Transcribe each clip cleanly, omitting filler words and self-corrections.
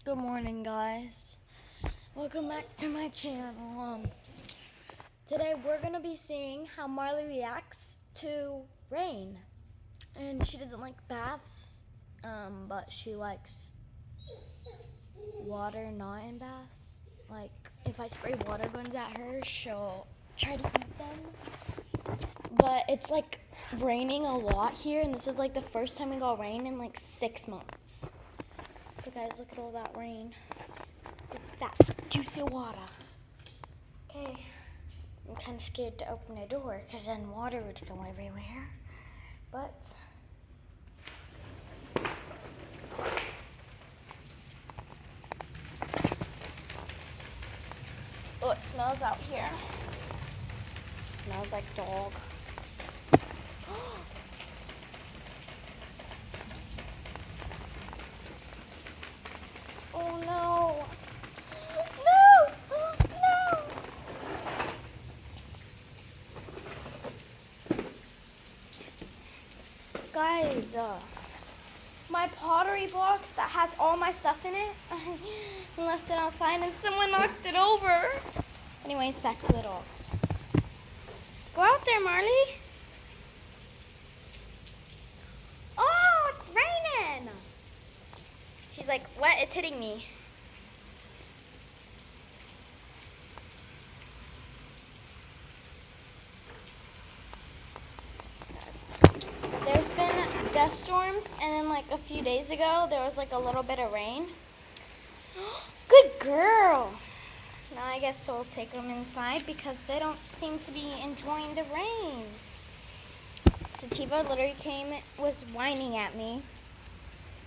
Good morning, guys. Welcome back to my channel. Today we're gonna be seeing how Marley reacts to rain, and she doesn't like baths, but she likes water not in baths. Like if I spray water guns at her, she'll try to eat them. But it's like raining a lot here, and this is like the first time we got rain in like 6 months. So guys, look at all that rain. Look at that juicy water. Okay, I'm kind of scared to open the door because then water would go everywhere. But oh, it smells out here. It smells like dog. Oh no! No! No! Guys, my pottery box that has all my stuff in it, I left it outside and someone knocked it over. Anyways, back to the dogs. Go out there, Marley. Oh, it's raining. She's like, what is hitting me? There's been dust storms, and then like a few days ago, there was like a little bit of rain. Good girl. Now I guess we'll take them inside because they don't seem to be enjoying the rain. Sativa literally was whining at me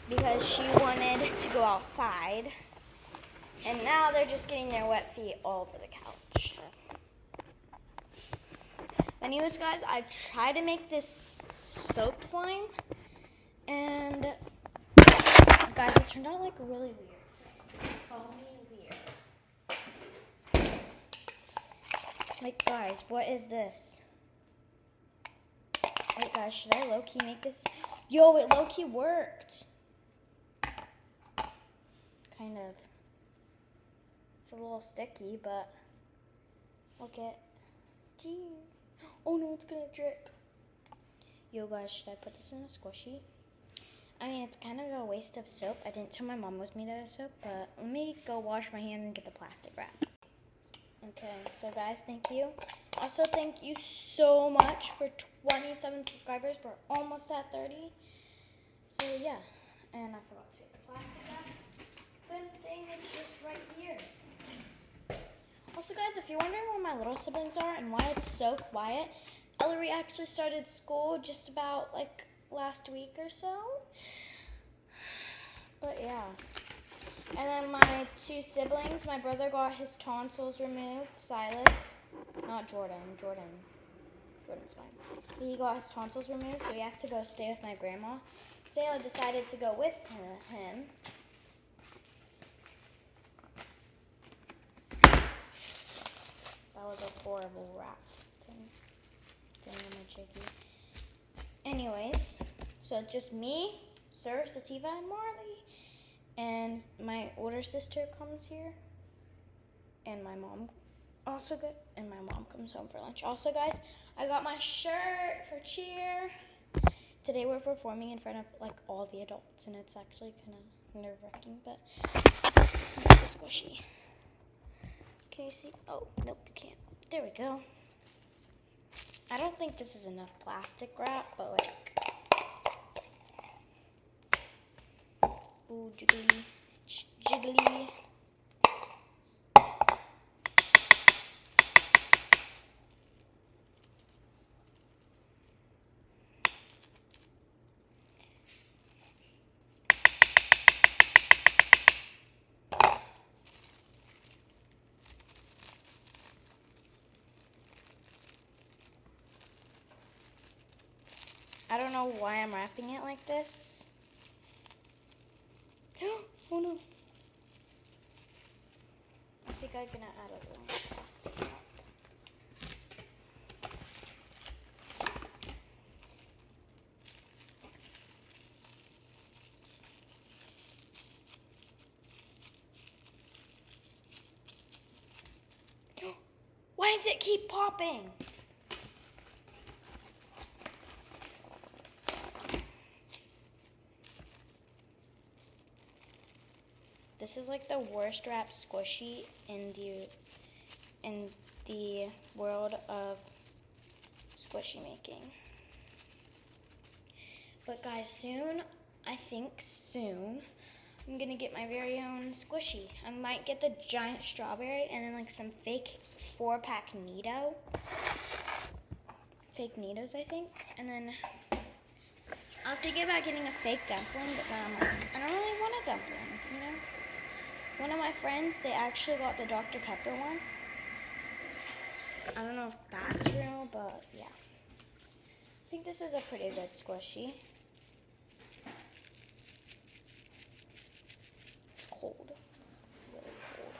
because she wanted to go outside, and now they're just getting their wet feet all over the couch. Anyways, guys, I tried to make this soap slime, and guys, it turned out like really weird. Foamy weird. Like, guys, what is this? Wait, guys, should I low-key make this? Yo, it low-key worked. Kind of. It's a little sticky, but look at. Oh no, it's gonna drip. Yo, guys, should I put this in a squishy? I mean, it's kind of a waste of soap. I didn't tell my mom it was made out of soap, but let me go wash my hands and get the plastic wrap. Okay, so guys, thank you. Also, thank you so much for 27 subscribers. We're almost at 30. So, yeah. And I forgot to get the plastic wrap. Good thing it's just right here. Also, guys, if you're wondering where my little siblings are and why it's so quiet, Ellery actually started school just about, like, last week or so. But, yeah. And then my two siblings, my brother got his tonsils removed, Silas. Not Jordan. Jordan's fine. He got his tonsils removed, so he had to go stay with my grandma. Sayla decided to go with him. That was a horrible wrap thing on my chicky. Anyways, so it's just me, Sir, Sativa, and Marley. And my older sister comes here. And my mom comes home for lunch. Also, guys, I got my shirt for cheer. Today we're performing in front of like all the adults, and it's actually kind of nerve-wracking, but let's make it squishy. Can you see? Oh, nope, you can't. There we go. I don't think this is enough plastic wrap, but like, ooh, jiggly, jiggly. I don't know why I'm wrapping it like this. Oh no. I think I'm gonna add a little plastic wrap. it keep popping? This is like the worst wrapped squishy in the world of squishy making. But guys, soon, I think soon, I'm gonna get my very own squishy. I might get the giant strawberry and then like some fake 4-pack Neato. Fake Neatos, I think. And then I was thinking about getting a fake dumpling, but then I'm like, I don't really want a dumpling, you know? One of my friends, they actually got the Dr. Pepper one. I don't know if that's real, but yeah. I think this is a pretty good squishy. It's cold. It's really cold. I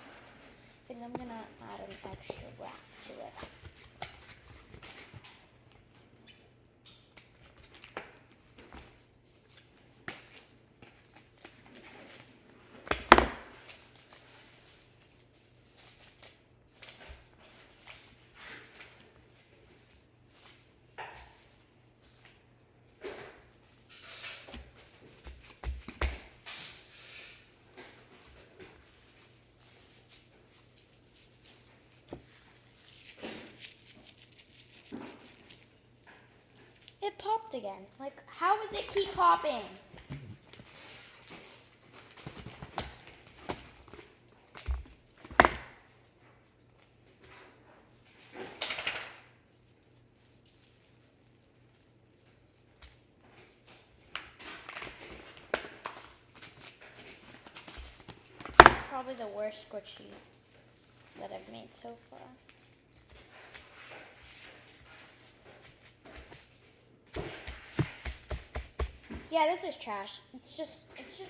think I'm gonna add an extra wrap to it. It popped again. Like, how does it keep popping? It's probably the worst squishy that I've made so far. Yeah, this is trash. It's just going to trash.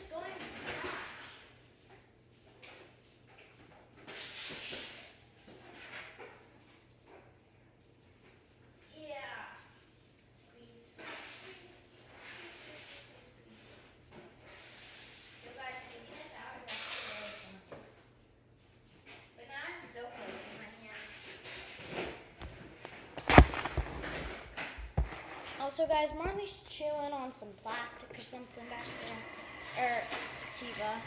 Yeah. Squeeze. You guys, taking this out is actually really fun. But now I'm so cold in my hands. Also, guys, Marley's chewing on some plastic or something back there. Or sativa.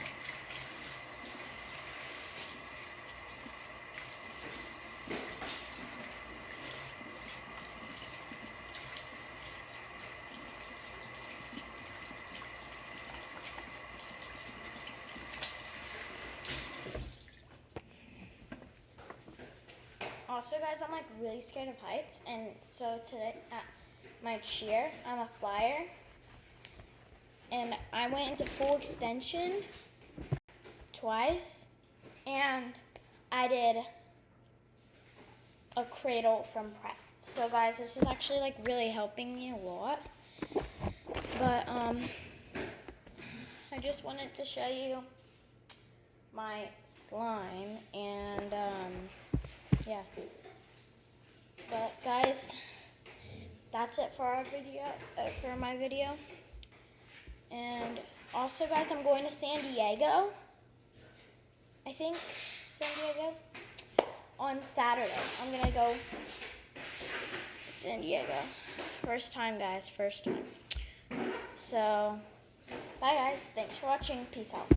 Also, guys, I'm like really scared of heights, and so today at my cheer, I'm a flyer, and I went into full extension twice, and I did a cradle from prep. So, guys, this is actually like really helping me a lot. But I just wanted to show you my slime, and yeah. But guys, that's it for our video, for my video. And also, guys, I'm going to San Diego. I think San Diego on Saturday. I'm gonna go San Diego. First time, guys. First time. So, bye, guys. Thanks for watching. Peace out.